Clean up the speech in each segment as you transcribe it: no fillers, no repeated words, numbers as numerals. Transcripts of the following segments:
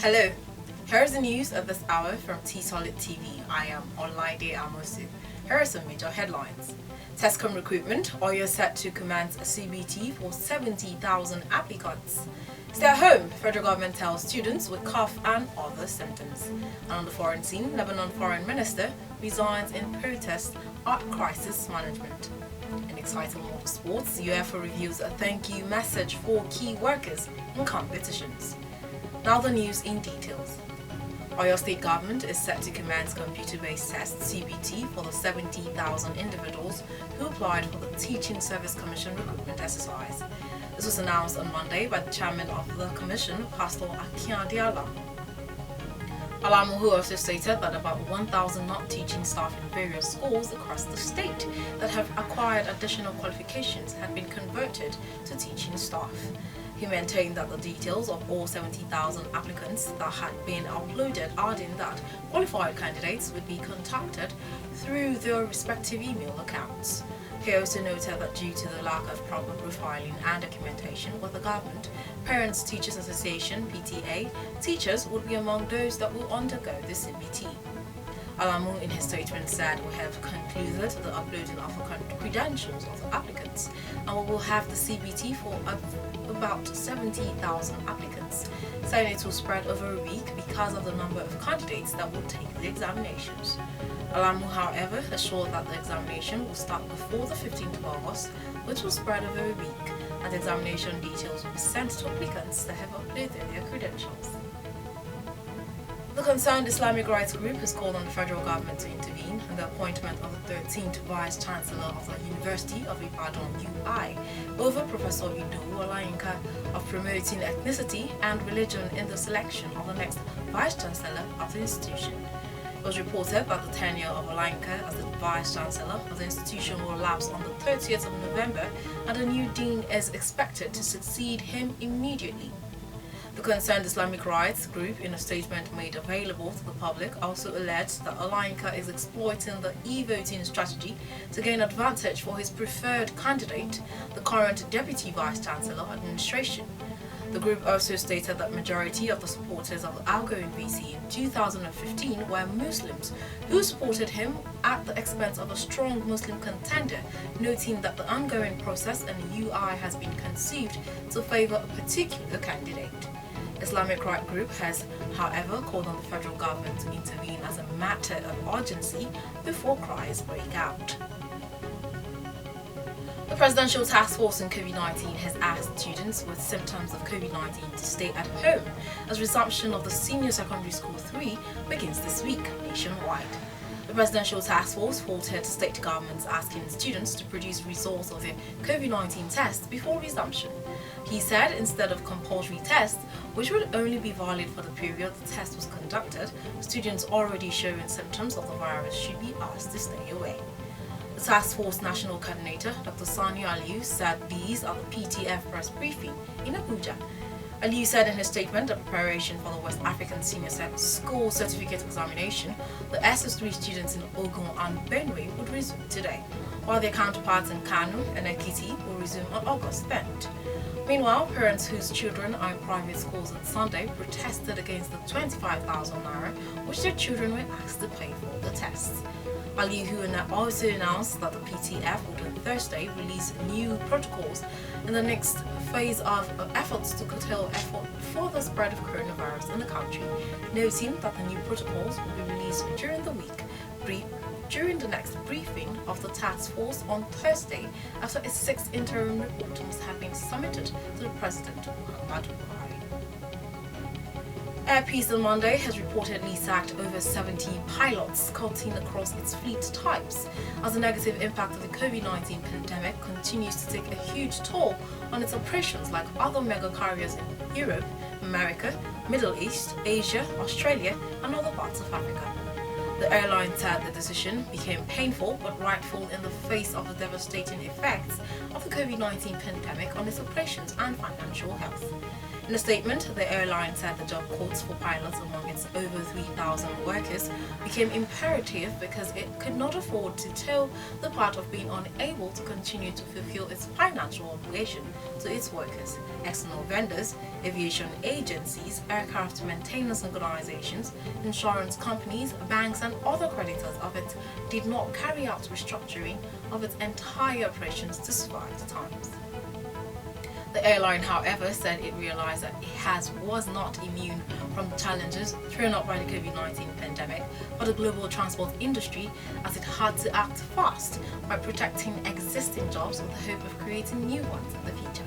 Hello, here's the news of this hour from Tstv. I am Olaide Amosu. Here are some major headlines. TESCOM recruitment, Oyo set to commence a CBT for 70,000 applicants. Stay at home, federal government tells students with cough and other symptoms. And on the foreign scene, Lebanon foreign minister resigns in protest at crisis management. In exciting motorsports, UEFA reveals a thank you message for key workers in competitions. Now the news in details. Oyo State Government is set to commence computer-based test (CBT) for the 70,000 individuals who applied for the Teaching Service Commission recruitment exercise. This was announced on Monday by the chairman of the commission, Pastor Akiade Alamu, who also stated that about 1,000 non-teaching staff in various schools across the state that have acquired additional qualifications had been converted to teaching staff. He maintained that the details of all 70,000 applicants that had been uploaded, adding that qualified candidates would be contacted through their respective email accounts. He also noted that due to the lack of proper profiling and documentation with the government, Parents Teachers Association (PTA) teachers would be among those that will undergo the CBT. Alamu in his statement said, "We have concluded the uploading of the credentials of the applicants and we will have the CBT for about 70,000 applicants, saying it will spread over a week because of the number of candidates that will take the examinations." Alamu, however, assured that the examination will start before the 15th of August, which will spread over a week, and examination details will be sent to applicants that have uploaded their credentials. The concerned Islamic rights group has called on the federal government to intervene in the appointment of the 13th Vice Chancellor of the University of Ibadan UI over Professor Idowu Olayinka of promoting ethnicity and religion in the selection of the next Vice Chancellor of the institution. It was reported that the tenure of Olayinka as the Vice Chancellor of the institution will lapse on the 30th of November and a new dean is expected to succeed him immediately. The concerned Islamic rights group, in a statement made available to the public, also alleged that Olayinka is exploiting the e-voting strategy to gain advantage for his preferred candidate, the current Deputy Vice Chancellor administration. The group also stated that majority of the supporters of the outgoing VC in 2015 were Muslims who supported him at the expense of a strong Muslim contender, noting that the ongoing process in UI has been conceived to favor a particular candidate. Islamic Right Group has, however, called on the federal government to intervene as a matter of urgency before cries break out. The Presidential Task Force on COVID-19 has asked students with symptoms of COVID-19 to stay at home as resumption of the Senior Secondary School 3 begins this week nationwide. The Presidential Task Force faulted state governments asking students to produce results of their COVID-19 tests before resumption. He said instead of compulsory tests, which would only be valid for the period the test was conducted, students already showing symptoms of the virus should be asked to stay away. The Task Force National Coordinator, Dr. Sani Aliyu, said these are the PTF press briefing in Abuja. Aliyu said in his statement that preparation for the West African Senior School Certificate Examination, the SS3 students in Ogun and Benue would resume today, while their counterparts in Kano and Ekiti will resume on August 3rd. Meanwhile, parents whose children are in private schools on Sunday protested against the 25,000 naira which their children were asked to pay for the tests. Aliyu also announced that the PTF would on Thursday release new protocols in the next phase of efforts to curtail for the spread of coronavirus in the country, noting that the new protocols will be released during the week, during the next briefing of the task force on Thursday after a sixth interim report must have been submitted to the President Muhammadu Buhari. Air Peace on Monday has reportedly sacked over 70 pilots cutting across its fleet types as the negative impact of the COVID-19 pandemic continues to take a huge toll on its operations like other mega carriers in Europe, America, Middle East, Asia, Australia and other parts of Africa. The airline said the decision became painful but rightful in the face of the devastating effects of the COVID-19 pandemic on its operations and financial health. In a statement, the airline said the job quotas for pilots among its over 3,000 workers became imperative because it could not afford to toe the path of being unable to continue to fulfill its financial obligation to its workers. External vendors, aviation agencies, aircraft maintenance organizations, insurance companies, banks and other creditors of it did not carry out restructuring of its entire operations to survive the times. The airline, however, said it realized that it was not immune from the challenges thrown up by the COVID-19 pandemic for the global transport industry, as it had to act fast by protecting existing jobs with the hope of creating new ones in the future.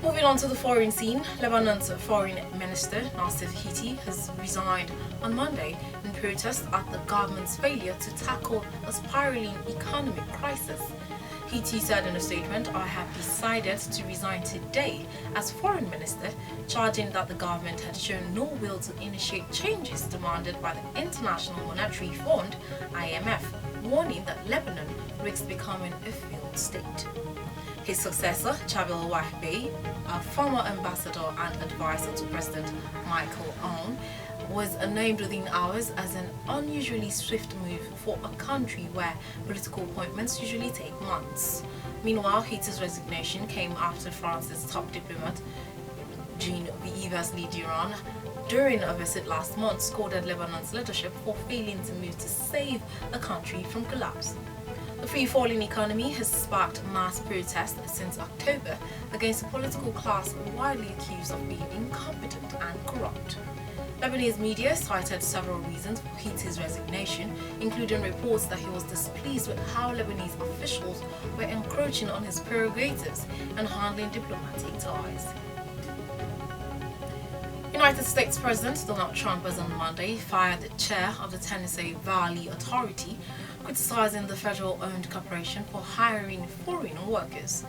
Moving on to the foreign scene, Lebanon's foreign minister, Nasser Hiti, has resigned on Monday in protest at the government's failure to tackle a spiraling economic crisis. Hiti said in a statement, "I have decided to resign today as foreign minister," charging that the government had shown no will to initiate changes demanded by the International Monetary Fund, IMF, warning that Lebanon risks becoming a failed state. His successor, Chabil Wahbey, a former ambassador and advisor to President Michael Aoun, was named within hours as an unusually swift move for a country where political appointments usually take months. Meanwhile, Hiti's resignation came after France's top diplomat, Jean-Yves Le Drian, during a visit last month, scolded Lebanon's leadership for failing to move to save the country from collapse. The free-falling economy has sparked mass protests since October against a political class widely accused of being incompetent and corrupt. Lebanese media cited several reasons for Hiti's resignation, including reports that he was displeased with how Lebanese officials were encroaching on his prerogatives and handling diplomatic ties. United States President Donald Trump has on Monday fired the chair of the Tennessee Valley Authority, criticizing the federal-owned corporation for hiring foreign workers.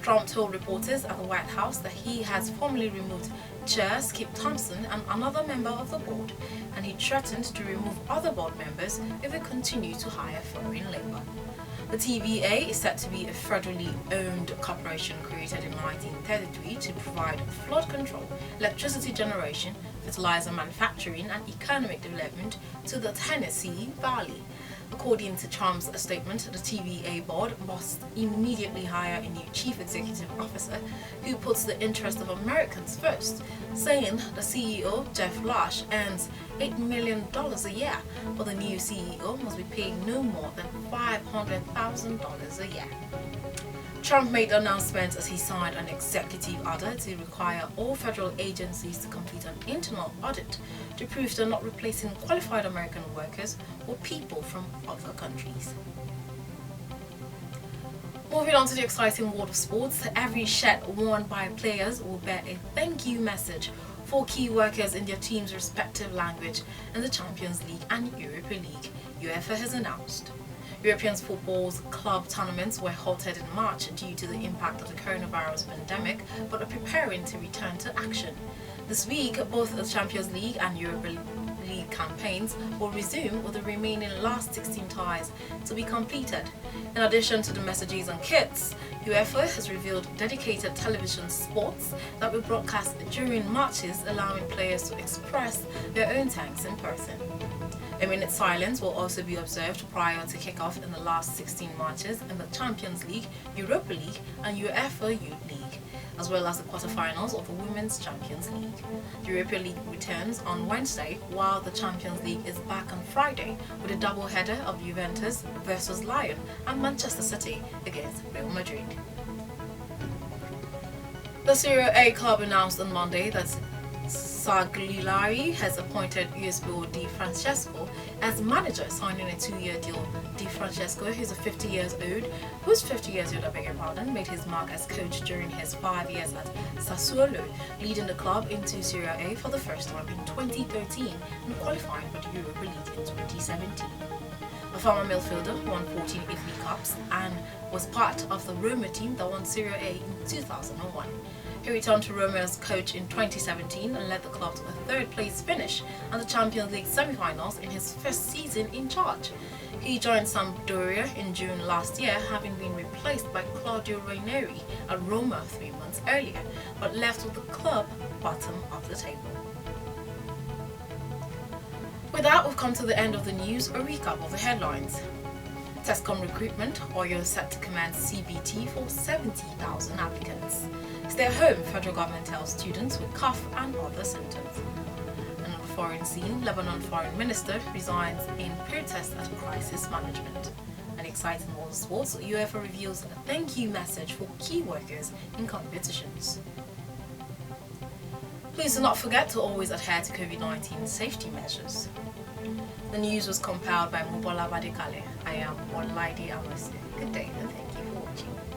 Trump told reporters at the White House that he has formally removed Chair Skip Thompson and another member of the board, and he threatened to remove other board members if they continue to hire foreign labor. The TVA is said to be a federally owned corporation created in 1933 to provide flood control, electricity generation, fertilizer manufacturing and economic development to the Tennessee Valley. According to Trump's statement, the TVA board must immediately hire a new chief executive officer who puts the interest of Americans first, saying the CEO, Jeff Lash, earns $8 million a year, but the new CEO must be paid no more than $500,000 a year. Trump made the announcement as he signed an executive order to require all federal agencies to complete an internal audit to prove they're not replacing qualified American workers or people from other countries. Moving on to the exciting world of sports, every shirt worn by players will bear a thank you message for key workers in their team's respective language in the Champions League and Europa League, UEFA has announced. European football's club tournaments were halted in March due to the impact of the coronavirus pandemic, but are preparing to return to action. This week, both the Champions League and Europa League campaigns will resume, with the remaining last 16 ties to be completed. In addition to the messages on kits, UEFA has revealed dedicated television spots that will broadcast during matches, allowing players to express their own thanks in person. A minute's silence will also be observed prior to kick-off in the last 16 matches in the Champions League, Europa League and UEFA Youth League, as well as the quarterfinals of the Women's Champions League. The Europa League returns on Wednesday, while the Champions League is back on Friday with a double-header of Juventus versus Lyon and Manchester City against Real Madrid. The Serie A club announced on Monday that Sagliari has appointed Eusebio Di Francesco as manager, signing a 2-year deal. Di Francesco, who's 50 years old, made his mark as coach during his 5 years at Sassuolo, leading the club into Serie A for the first time in 2013 and qualifying for the Europa League in 2017. The former midfielder won 14 Italy Cups and was part of the Roma team that won Serie A in 2001. He returned to Roma as coach in 2017 and led the club to a third-place finish at the Champions League semi-finals in his first season in charge. He joined Sampdoria in June last year, having been replaced by Claudio Ranieri at Roma 3 months earlier, but left with the club bottom of the table. With that, we've come to the end of the news. A recap of the headlines. TESCOM recruitment, Oyo set to commence CBT for 70,000 applicants. Stay at home, federal government tells students with cough and other symptoms. And on the foreign scene, Lebanon foreign minister resigns in protest at crisis management. And exciting world sports, UEFA reveals a thank you message for key workers in competitions. Please do not forget to always adhere to COVID-19 safety measures. The news was compiled by Mubola Badekale. I am Olaide Amase. Good day and thank you for watching.